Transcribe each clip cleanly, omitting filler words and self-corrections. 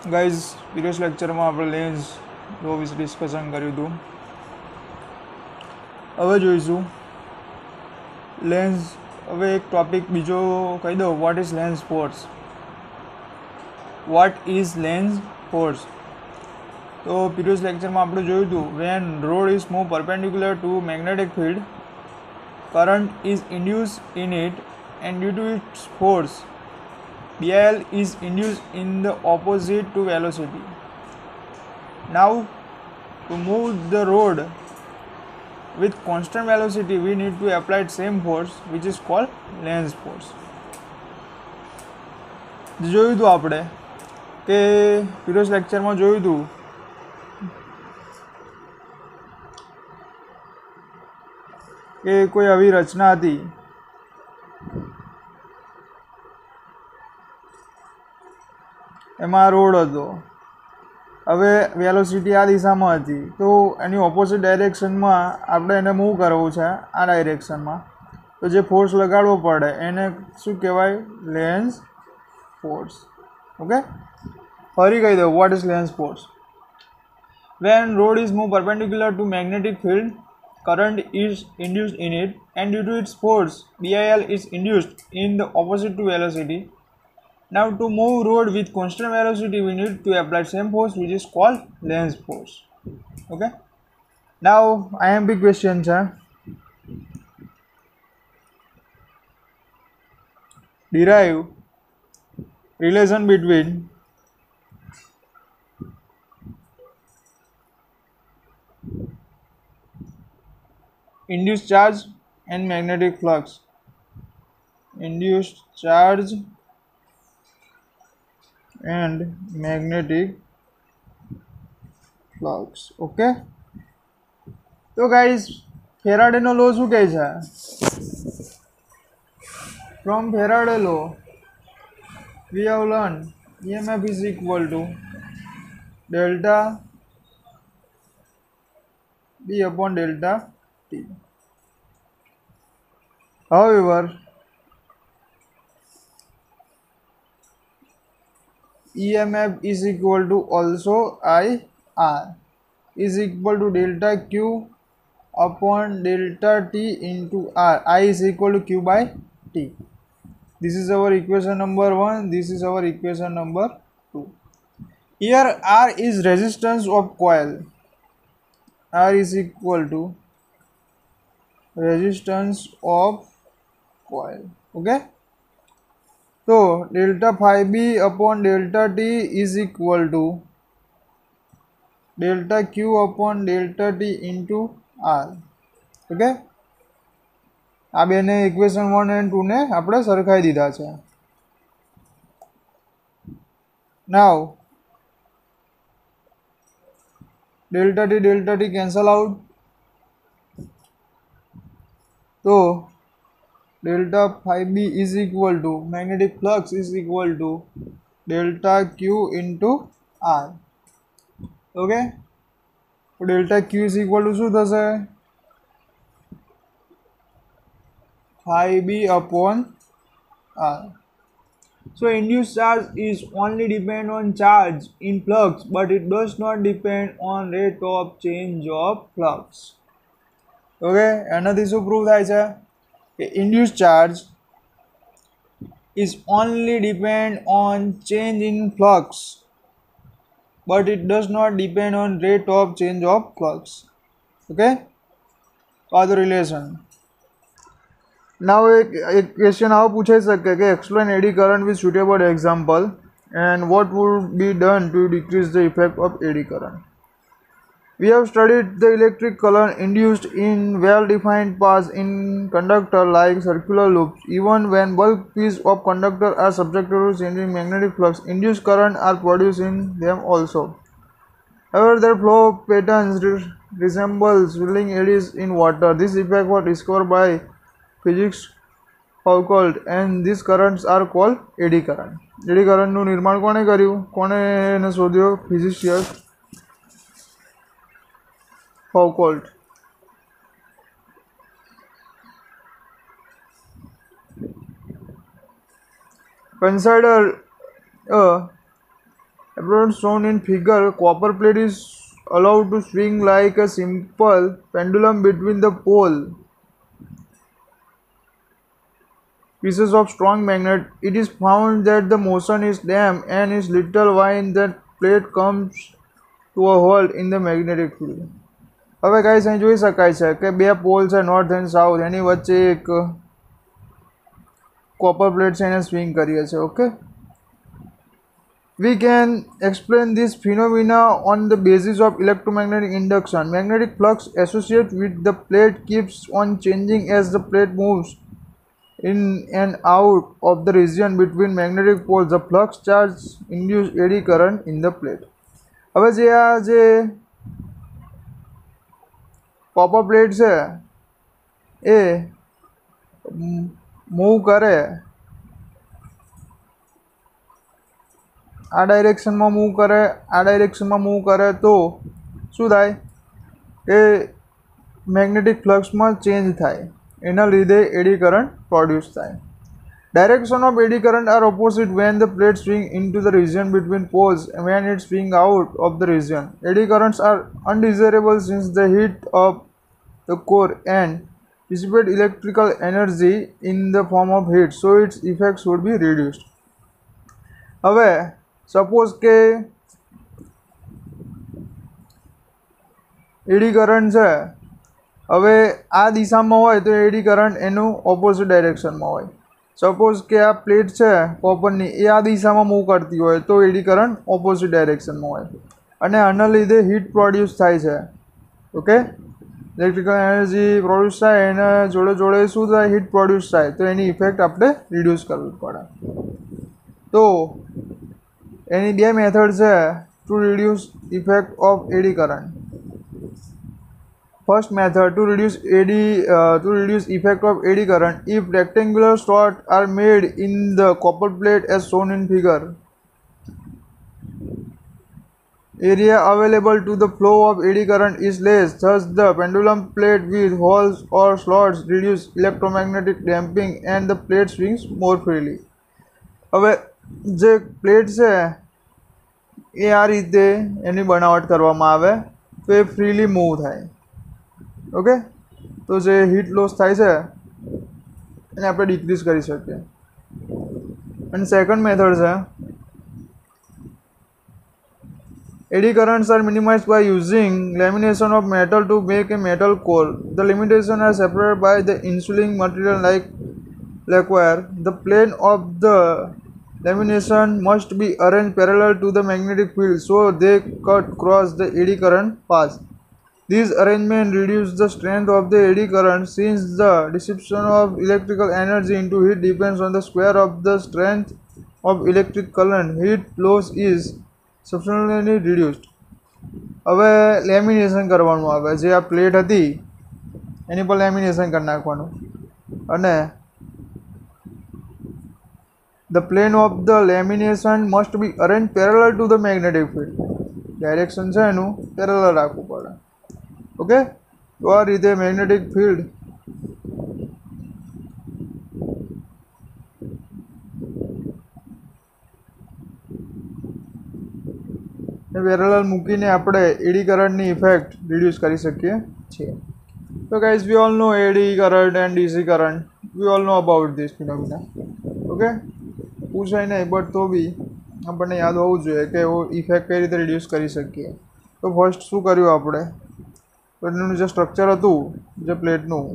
Guys previous lecture में આપણે lens લો વિશે ડિસ્કશન કર્યું હતું. હવે જોઈશું લેન્સ. હવે એક ટોપિક બીજો કહી દઉં. What is Lenz force? What is Lenz force? તો પ્રીવિયસ લેક્ચરમાં આપણે જોયું હતું when rod is move perpendicular to magnetic field current is induced in it and due to its force BIL is induced in the opposite to velocity. Now to move the road with constant velocity we need to apply same force which is called Lenz force. જોયું હતું આપણે કે previous લેક્ચરમાં જોયું હતું કે કોઈ આવી રચના હતી એમાં રોડ હતો. હવે વેલોસિટી આ દિશામાં હતી તો એની ઓપોઝિટ ડાયરેક્શનમાં આપણે એને મૂવ કરવું છે આ ડાયરેક્શનમાં. તો જે ફોર્સ લગાડવો પડે એને શું કહેવાય? Lens force. ઓકે, ફરી કહી દઉં what is Lenz force. When rod is move perpendicular to magnetic field current is induced in it and due to its force BIL is induced in the opposite to velocity. Now to move road with constant velocity we need to apply same force which is called Lenz force. Okay, now IMP questions are derive relation between induced charge and magnetic flux. Induced charge and magnetic flux. Okay, so guys Faraday no law શું કહે છે? From Faraday law we have learned EMF is equal to delta B upon delta T. However, EMF is equal to also IR is equal to delta Q upon delta T into R. I is equal to Q by T. This is our equation number 1. This is our equation number 2. Here R is resistance of coil. R is equal to resistance of coil. Okay, so delta phi b upon delta t is equal to delta q upon delta t into r. Okay, આ બેને equation 1 and 2 ને આપણે સરખાઈ દીધા છે. Now delta t cancel out. So delta phi b is equal to magnetic flux is equal to delta q into r. Okay, so delta q is equal to શું થશે? phi b upon r. So induced charge is only depend on charge in flux but it does not depend on rate of change of flux. Okay, એનાથી શું prove થાય છે કે induced charge is only depend on change in flux but it does not depend on rate of change of flux. Okay, other relation. Now एक question આવો પૂછાઈ શકે કે explain eddy current with suitable example and what would be done to decrease the effect of eddy current. We have studied the electric current induced in well-defined paths in conductor like circular loops. Even when bulk pieces of conductor are subjected to changing magnetic flux, induced current are produced in them also. However, their flow patterns resemble swirling eddies in water. This effect was discovered by physics Foucault and these currents are called eddy current. Eddy current નું નિર્માણ કોણે કર્યું? કોણે એને શોધ્યો? ફિઝિશિયસ Foucault. Consider a As shown in figure, copper plate is allowed to swing like a simple pendulum between the pole pieces of strong magnet. It is found that the motion is damped and is little when that plate comes to a halt in the magnetic field. હવે guys અહીં જોઈ શકાય છે કે બે pole છે north and south, એની વચ્ચે એક કોપર પ્લેટ છે એને સ્વિંગ કરીએ છે. Okay, we can explain this phenomena on the basis of electromagnetic induction. Magnetic flux associated with the plate keeps on changing as the plate moves in and out of the region between magnetic poles. The flux charge induce eddy current in the plate. હવે જે copper plate છે એ move કરે, આ ડાયરેક્શનમાં move કરે, આ ડાયરેક્શનમાં move કરે તો શું થાય કે મેગ્નેટિક ફ્લક્સમાં ચેન્જ થાય, એના લીધે એડી કરંટ પ્રોડ્યુસ થાય. Direction of eddy current are opposite when the plate swing into the region between poles and when it swing out of the region. Eddy currents are undesirable since they heat up the core and dissipate electrical energy in the form of heat, so its effects would be reduced. હવે suppose કે eddy current છે, હવે આ દિશામાં હોય તો eddy current એનું opposite ડાયરેક્શનમાં હોય. સપોઝ કે આ પ્લેટ છે કોપરની, એ આ દિશામાં મૂવ કરતી હોય તો એડી કરંટ ઓપોઝિટ ડાયરેક્શનમાં હોય, અને આના લીધે હીટ પ્રોડ્યુસ થાય છે. ઓકે, ઇલેક્ટ્રિકલ એનર્જી પ્રોડ્યુસ થાય, એના જોડે જોડે શું થાય, હીટ પ્રોડ્યુસ થાય, તો એની ઇફેક્ટ આપણે રિડ્યુસ કરવી પડે. તો એની બે મેથડ છે to reduce effect of eddy current. First method to reduce effect of eddy current. If rectangular slots are made in the copper plate as shown in figure, area available to the flow of eddy current is less. Thus, the pendulum plate with holes or slots reduce electromagnetic damping and the plate swings more freely. હવે જે plate છે એ આ રીતે એની બનાવટ કરવામાં આવે તો એ freely move થાય. ઓકે, તો જે હીટ લોસ થાય છે એને આપણે ડિક્રીઝ કરી શકીએ. અને સેકન્ડ મેથડ છે eddy currents are minimized by using lamination of metal to make a metal core. The limitations are separated by the insulating material like lacquer. The plane of the lamination must be arranged parallel to the magnetic field so they cut across the eddy current path. This arrangement reduces the strength of the eddy current since the dissipation of electrical energy into heat depends on the square of the strength of electric current. Heat loss is substantially reduced. હવે lamination કરવાનું આવે, જે આ plate હતી એની પર lamination કરી નાખવાનું, અને the plane of the lamination must be arranged parallel to the magnetic field. Direction છે એનું પેરેલલ રાખવું પડે. ઓકે, તો આ રીતે મેગ્નેટિક ફિલ્ડ પેરેલલ મૂકીને આપણે એડી કરંટની ઇફેક્ટ રિડ્યુસ કરી શકીએ છીએ. તો guys, we all know eddy current and DC current, we all know about this phenomena. Okay, પૂછાય નહીં બટ તો બી આપણને યાદ હોવું જોઈએ કે એવો ઇફેક્ટ કઈ રીતે રિડ્યુસ કરી શકીએ. તો ફર્સ્ટ શું કર્યું આપણે, એનું જે સ્ટ્રક્ચર હતું જે પ્લેટનું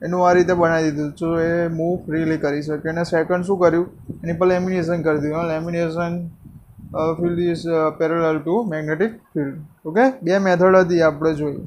એનું આ રીતે બનાવી દીધું તો એ મૂવ ફ્રીલી કરી શકે. અને સેકન્ડ શું કર્યું, એની પર લેમિનેશન કરી દીધું. Lamination field is parallel to magnetic field. Okay, બે મેથડ હતી આપણે જોઈ.